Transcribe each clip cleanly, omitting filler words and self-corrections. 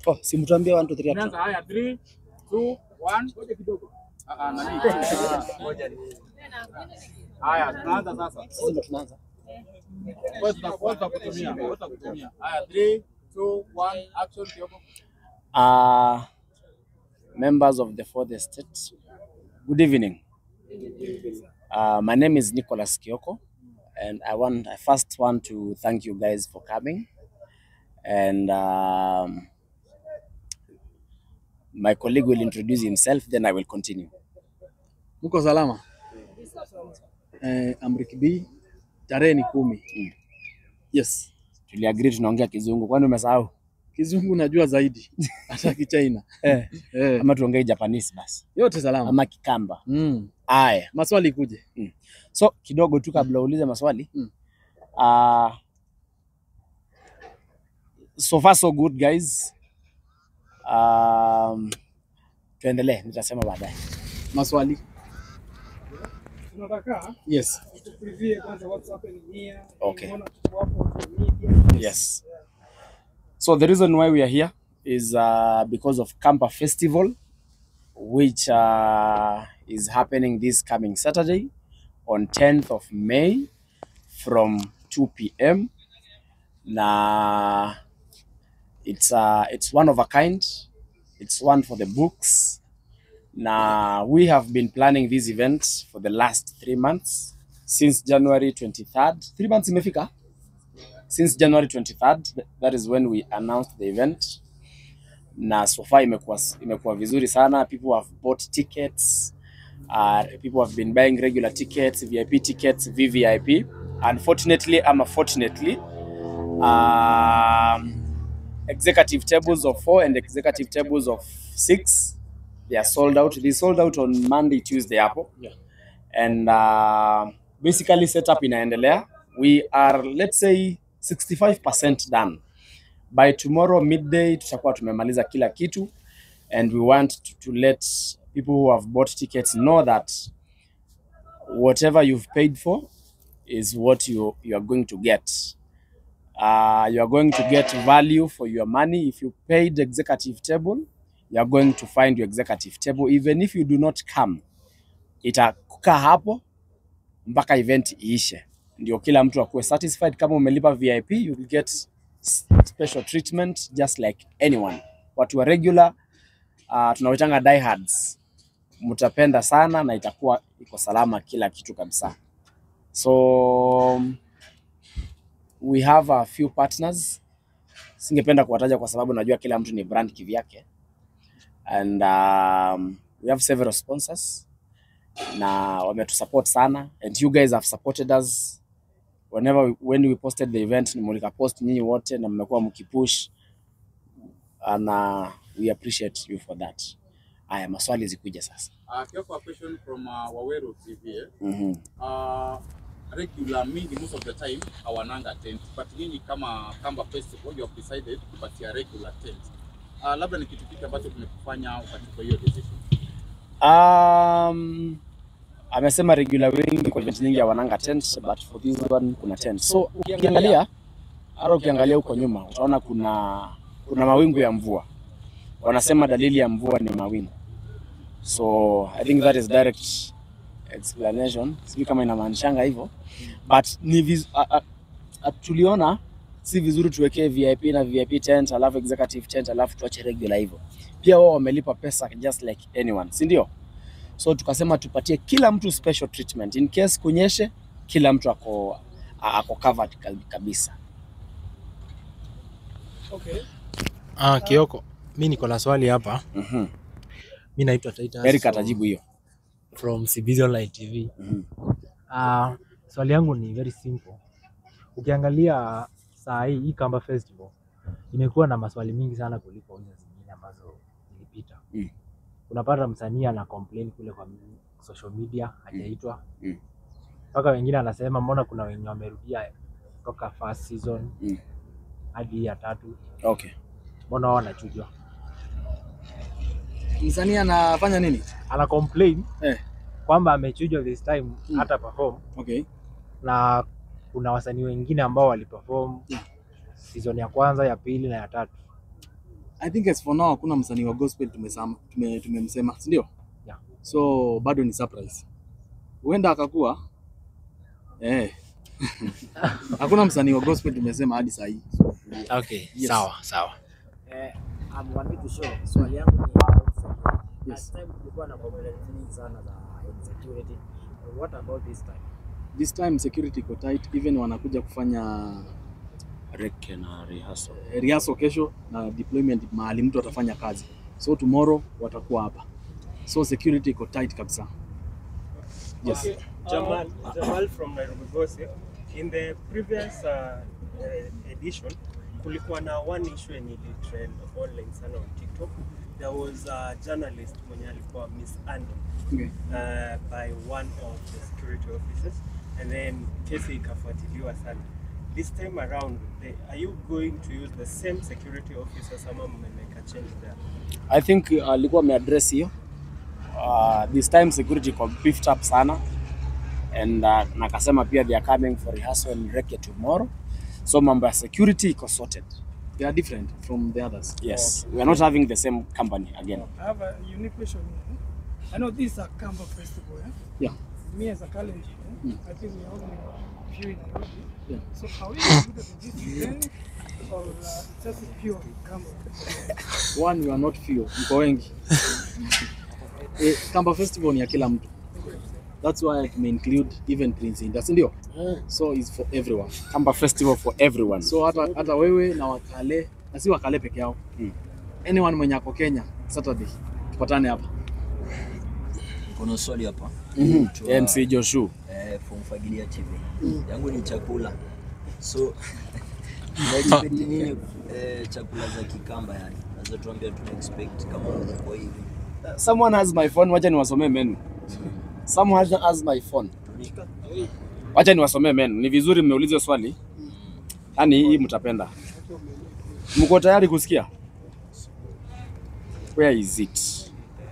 Oh, si mtuambie 1 2 3 Tunaanza haya 3 2 1 ngoja kidogo. Nani? Haya, tunaanza sasa. Sisi tunaanza. Kwanza kutumia. Haya 3 2 1 action Kioko. Members of the fourth estate, good evening. My name is Nicholas Kioko, and I first want to thank you guys for coming, and my colleague will introduce himself, then I will continue. Muko salama? Amriki B, tarehe ni 10. Yes. Tuliagree tunaongea Kizungu, kwani umesahau? Kizungu najua zaidi. Hata Kichina. Ama tuongee Japanese basi. Yote salama. Ama Kikamba. Aya, maswali kuje. So kidogo tu kabla uulize maswali. So far so good guys. Tuendelee, nitasema baadaye. Maswali. Yes. Okay. Yes. So the reason why we are here is because of Kampa Festival, which is happening this coming Saturday on 10th of May from 2 p.m. Na it's one of a kind. It's one for the books. Now, we have been planning this event for the last 3 months, since January 23rd. 3 months imefika? Since January 23rd, that is when we announced the event. Na so far imekuwa vizuri sana. People have bought tickets. People have been buying regular tickets, VIP tickets, VVIP. Unfortunately, fortunately, executive tables of 4 and executive tables of 6, they are sold out. They sold out on Monday, Tuesday hapo. Yeah. And basically setup inaendelea. We are, let's say, 65% done. By tomorrow midday tutakuwa tumemaliza kila kitu, and we want to let people who have bought tickets know that whatever you've paid for is what you are going to get. You are going to get value for your money. If you paid executive table, you are going to find your executive table. Even if you do not come, itakukaa hapo mpaka event iishe. Ndio kila mtu akuwe satisfied. Kama umelipa VIP, you will get special treatment just like anyone. Watu wa regular, tunawachanga diehards, mtapenda sana na itakuwa iko salama kila kitu kabisa. So we have a few partners. Singependa kuwataja kwa sababu najua kila mtu ni brand kivyake. And we have several sponsors na wametusupport sana, and you guys have supported us when we posted the event. Nimulika post nyinyi wote na mmekuwa mkipush, and we appreciate you for that. Aya, maswali zikuja sasa. Kioko, a question from Waweru TV. Regular mingi most of the time hawananga tent, but nyinyi kama Kampa Festival you have decided kupatia regular tent. Labda ni kitu kipi ambacho kimekufanya ukachukua hiyo decision? Amesema regular wengi kwa event nyingi hawananga tent, but for this one kuna tent. So ukiangalia huko nyuma utaona kuna mawingu ya mvua. Wanasema dalili ya mvua ni mawingu. So I think that is direct explanation. Sijui kama inamaanishanga hivyo, but ni tuliona si vizuri tuwekee VIP na VIP tent alafu executive tent alafu tuache regular hivyo. Pia wao wamelipa pesa just like anyone, si ndio? So tukasema tupatie kila mtu special treatment in case kunyeshe, kila mtu ako covered kabisa. Okay. Kioko, mimi niko na swali hapa. Mimi naitwa Titus. Eric atajibu hiyo. From CBZ Online TV. Swali yangu ni very simple. Ukiangalia saa hii Kampa Festival imekuwa na maswali mingi sana kuliko hizo zingine ambazo zilipita. Unapata msanii ana complain kule kwa social media hajaitwa. Mpaka wengine anasema mbona kuna wenye wamerudia kutoka first season hadi ya 3. Okay. Mbona wao wanachujwa? Msanii anafanya nini? Ana complain kwamba amechujwa this time hata perform. Okay. Na kuna wasanii wengine ambao waliperform season ya kwanza, ya pili na ya tatu. I think as for now hakuna msanii wa gospel tumemsema, si ndio? Yeah. So bado ni surprise. Huenda akakuwa hakuna msanii wa gospel tumesema hadi sasa hivi. Okay, Yes. sawa. I'm wanting to show. Swali yangu ni last time kulikuwa na complaints nyingi sana za insecurity. What about this time? This time security iko tight, even wanakuja kufanya Reke na rehearsal. rehearsal kesho na deployment mahali mtu atafanya kazi. So tomorrow watakuwa hapa. So security iko tight kabisa. Yes. Okay. Jamal from Nairobi Gossip. In the previous edition, kulikuwa na one issue yenye ilitrend online sana on TikTok. There was a journalist mwenye alikuwa mishandled by one of the security officers, and then kesi ikafuatiliwa sana. This time around, are you going to use the same security officers ama mmemeka change there? I think alikuwa ameaddress hiyo. This time security iko beefed up sana, and nakasema pia they are coming for rehearsal and Reke tomorrow. So mambo ya security iko sorted. They are different from the others. Yes, we are not having the same company again. I have a unique question here. I know this is a Kamba festival. Yeah. Me as a college, I think we only few in Nairobi. Yeah. So how is it good at this event or just pure Kamba? One, we are not few, mko wengi. Kamba festival ni ya kila mtu. That's why I may include even Prince Indah, ndio? So it's for everyone. Kamba festival for everyone. So hata wewe na Wakale, na si Wakale peke yao. Anyone mwenye ako Kenya, Saturday tupatane hapa. Kuna swali hapa. MC Joshua. From Fagilia TV. Yangu ni chakula. So expect nini chakula za Kikamba yani? Naweza tuambia tuna expect kama kwa hivi. Someone has my phone, wacha niwasomee menu. Someone has my phone. Wacha niwasomee menu. Ni vizuri mmeuliza swali. Yaani hii mtapenda. Mko tayari kusikia? Where is it?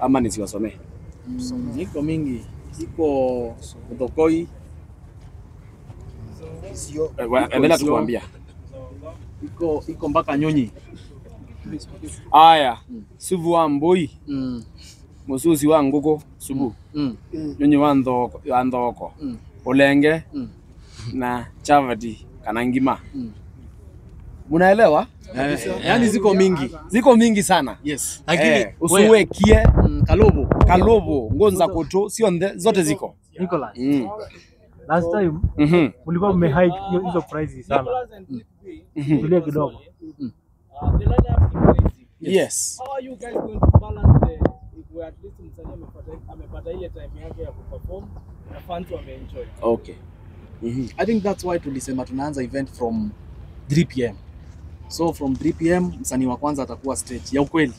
Ama nisiwasomee? Iko mingi. Iko Udokoi. Endelea tukuambia. Iko mpaka Nyonyi. Aya, Suvu wa Mbui. Mususi wa Ngugo, Subu. Nyonyi wa Ndoko. Olenge na Chavati Kanangima. Munaelewa? Yaani ziko mingi. Ziko mingi sana. Yes. Lakini usuwekie Kalobo, Ngonza Koto, sio zote ziko. Nicholas. Last time mlikuwa mmehike hizo prices sana. Tulia kidogo. The lineup is crazy. Yes. How are you guys going to balance if we at least msanii amepata ile time yake ya kuperform na fans wameenjoy? Okay. I think that's why tulisema tunaanza event from 3 p.m. So from 3 p.m. msanii wa kwanza atakuwa stage. Ya ukweli.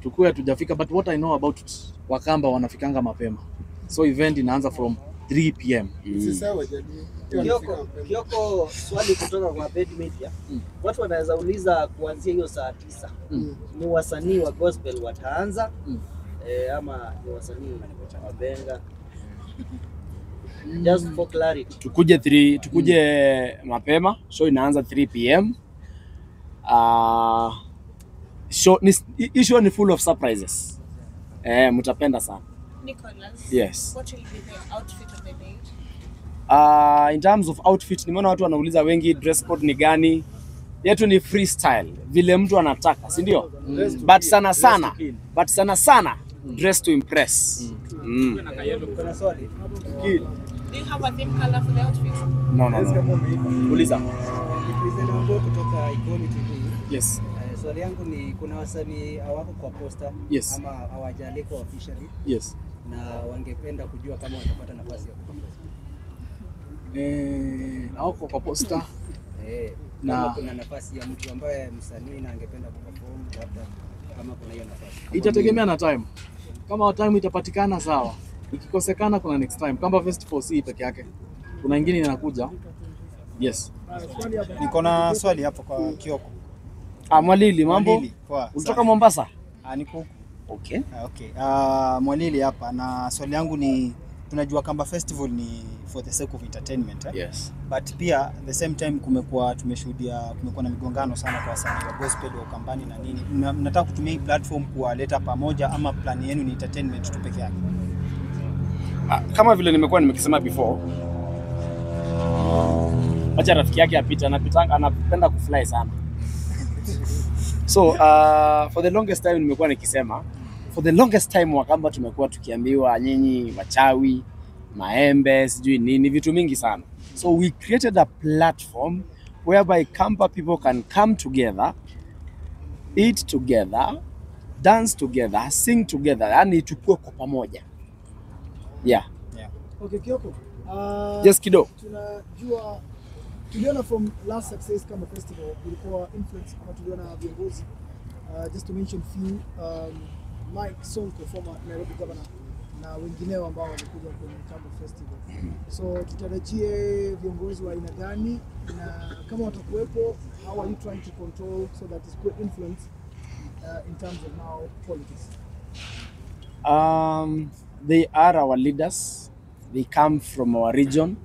Tukue hatujafika, but what I know about Wakamba wanafikanga mapema. So event inaanza from 3 p.m. Kioko, swali kutoka kwa Bed Media. Watu wanaweza uliza kuanzia hiyo saa 9. Ni wasanii wa gospel wataanza ama ni wasanii wa benga? Just for clarity. Tukuje mapema. Show inaanza 3 p.m. Show ni full of surprises. Mtapenda sana. Nicholas. Yes. What will be the outfit of the day? In terms of outfit, nimeona watu wanauliza wengi dress code ni gani. Yetu ni freestyle, vile mtu anataka, si ndio? But sana sana dress to impress. Kuna swali. Do you have a theme color for the outfit? No. Uliza. Kutoka Iconi TV. Yes. Swali yangu ni kuna wasanii hawako kwa poster ama hawajaandikwa officially. Yes. Na wangependa kujua kama watapata nafasi ya kuperform. Hawako kwa poster. Na kuna nafasi ya mtu ambaye msanii na angependa kuperform, labda kama kuna hiyo nafasi. Itategemea na time. Kama time itapatikana sawa. Ikikosekana kuna next time. Kamba Festival si peke yake. Kuna nyingine inakuja. Yes. Niko na swali hapo kwa Kioko. Mwalili, mambo? Unatoka Mombasa? Niko huku. Okay. Okay. Mwalili hapa na swali yangu ni tunajua Kamba Festival ni for the sake of entertainment Yes. But pia the same time kumekuwa na migongano sana kwa wasanii wa gospel wa Ukambani na nini. Mnataka kutumia hii platform kuwaleta pamoja ama plan yenu ni entertainment tu peke yake? Kama vile nimekuwa nimekisema before, acha rafiki yake apita, anapenda kufly sana. So for the longest time nimekuwa nikisema, for the longest time Wakamba tumekuwa tukiambiwa nyinyi wachawi, maembe, sijui nini, vitu mingi sana. So we created a platform whereby Kamba people can come together, eat together, dance together, sing together, yani tukue kwa pamoja. Yeah. Okay, Kioko. Yes, Kido. Tunajua tuliona from last success Kamba Festival ilikuwa influence kama tuliona viongozi just to mention few Mike Sonko former Nairobi governor na wengineo ambao walikuja kwenye Kamba Festival. So tutarajie viongozi wa aina gani na kama watakuwepo, how are you trying to control so that it's good influence in terms of now politics? They are our leaders. They come from our region.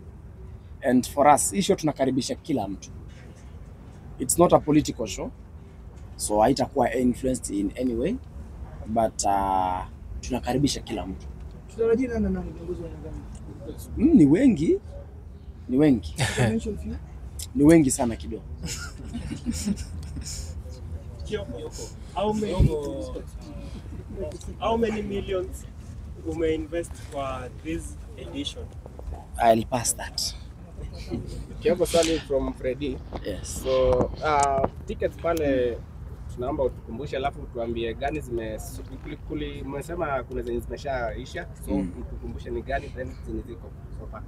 And for us, hii show tunakaribisha kila mtu. It's not a political show, so haitakuwa influenced in any way, but tunakaribisha kila mtu. Tutarajie nani viongozi wa aina gani? Ni wengi. Ni wengi sana kidogo. How many millions umeinvest for this edition? I'll pass that. Kioko swali from Freddy. Yes. So tickets pale tunaomba utukumbushe, alafu tuambie gani umesema kuna zenye zimeshaisha, so utukumbushe ni gani then zenye ziko so far.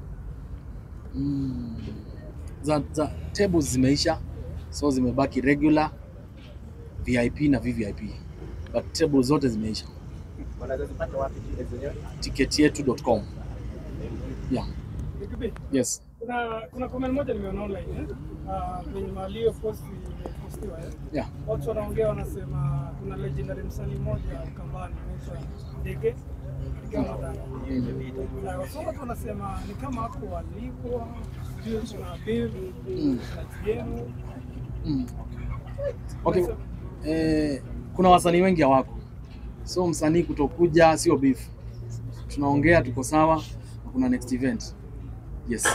Za tables zimeisha, so zimebaki regular, VIP na VVIP. But tables zote zimeisha. Wanaweza kupata wapi tickets zenyewe? Ticketyetu.com. Yeah. Yes. Kuna comment moja nimeona online kwenye mali of course imepostiwa. Yeah. Watu wanaongea wanasema kuna legendary msanii mmoja Ukambani anaitwa Dege. Na watu wanasema ni kama hapo walikuwa ndio tuna bill kati yenu. Okay. Kuna wasanii wengi hawako. So msanii kutokuja sio beef. Tunaongea tuko sawa na kuna next event. Yes.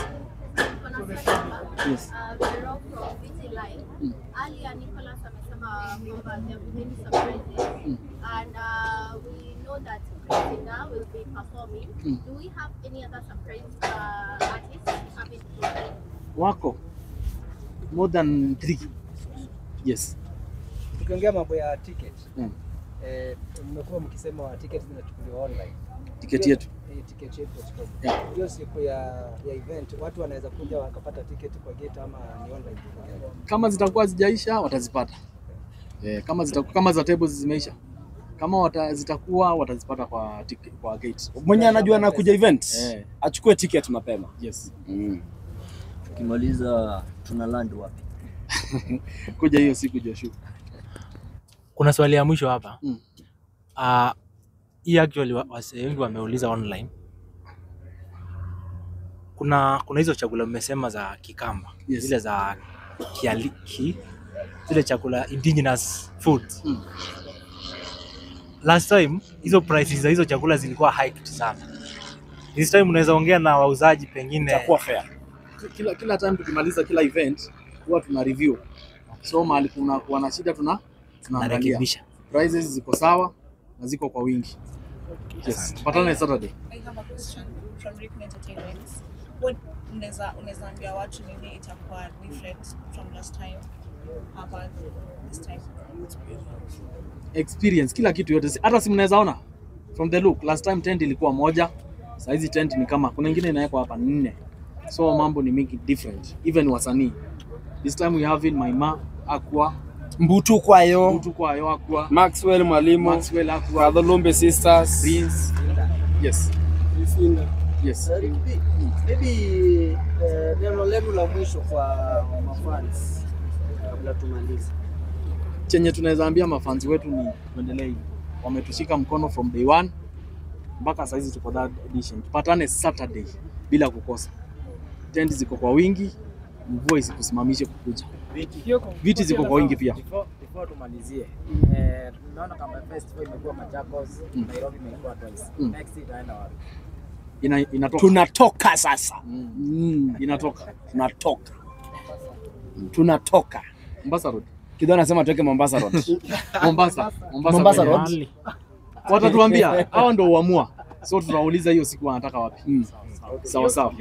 Yes. Earlier Nicholas amesema kwamba there will be surprises and we know that Christina will be performing. Do we have any other surprise artists coming? Wako more than 3. Yes. Tukiongea mambo ya ticket. Mmekuwa mkisema ticket zinachukuliwa online. Ticket yetu. Ticket yetu. Yeah. Siku ya event watu wanaweza kuja wakapata ticket kwa gate ama ni online? Kama zitakuwa zijaisha watazipata. Kama za tables zimeisha. Kama zitakuwa watazipata kwa gate. Mwenye anajua na kuja event achukue ticket mapema. Yes. Tukimaliza tuna land wapi? Kuja hiyo siku Joshua. Kuna swali ya mwisho hapa. Hii actually wase wengi wameuliza online. Kuna hizo chakula mmesema za Kikamba, zile za Kialiki, zile chakula indigenous foods. Last time hizo prices za hizo chakula zilikuwa hiked sana. This time unaweza ongea na wauzaji pengine itakuwa fair. Kila time tukimaliza kila event huwa tuna review. So mahali kuna na shida tunaangalia. Prices ziko sawa na ziko kwa wingi. Yes. Patana Saturday. I have a question from Rick Entertainment. What unaweza ambia watu nini itakuwa different from last time about this time? Experience kila kitu yote. Hata si mnaweza ona from the look. Last time tent ilikuwa moja. Sasa hizi tent ni kama kuna nyingine inawekwa hapa 4. So mambo ni mingi different. Even wasanii. This time we have in Maima, Aqua, Mbutu kwayo Aqua, Maxwell Mwalimu, Aqua, Kadholombe Sisters, Prince. Yes. Yes. Maybe neno lenu la mwisho kwa mafans kabla tumalize. Chenye tunaweza ambia mafans wetu ni tuendelee. Wametushika mkono from day one. mpaka saizi tuko third edition. Tupatane Saturday bila kukosa. Tent ziko kwa wingi, mvua isikusimamishe kukuja. Viti ziko kwa wingi pia. Before tumalizie, tunaona kama festival imekuwa Machakos, Nairobi imekuwa twice. Next itaenda wapi? Inatoka. Tunatoka sasa. Inatoka. Tunatoka. Mombasa Road. Kido anasema tuweke Mombasa Road. Mombasa Road. Watatuambia, hao ndio huamua. So tutauliza hiyo siku wanataka wapi. Sawa sawa.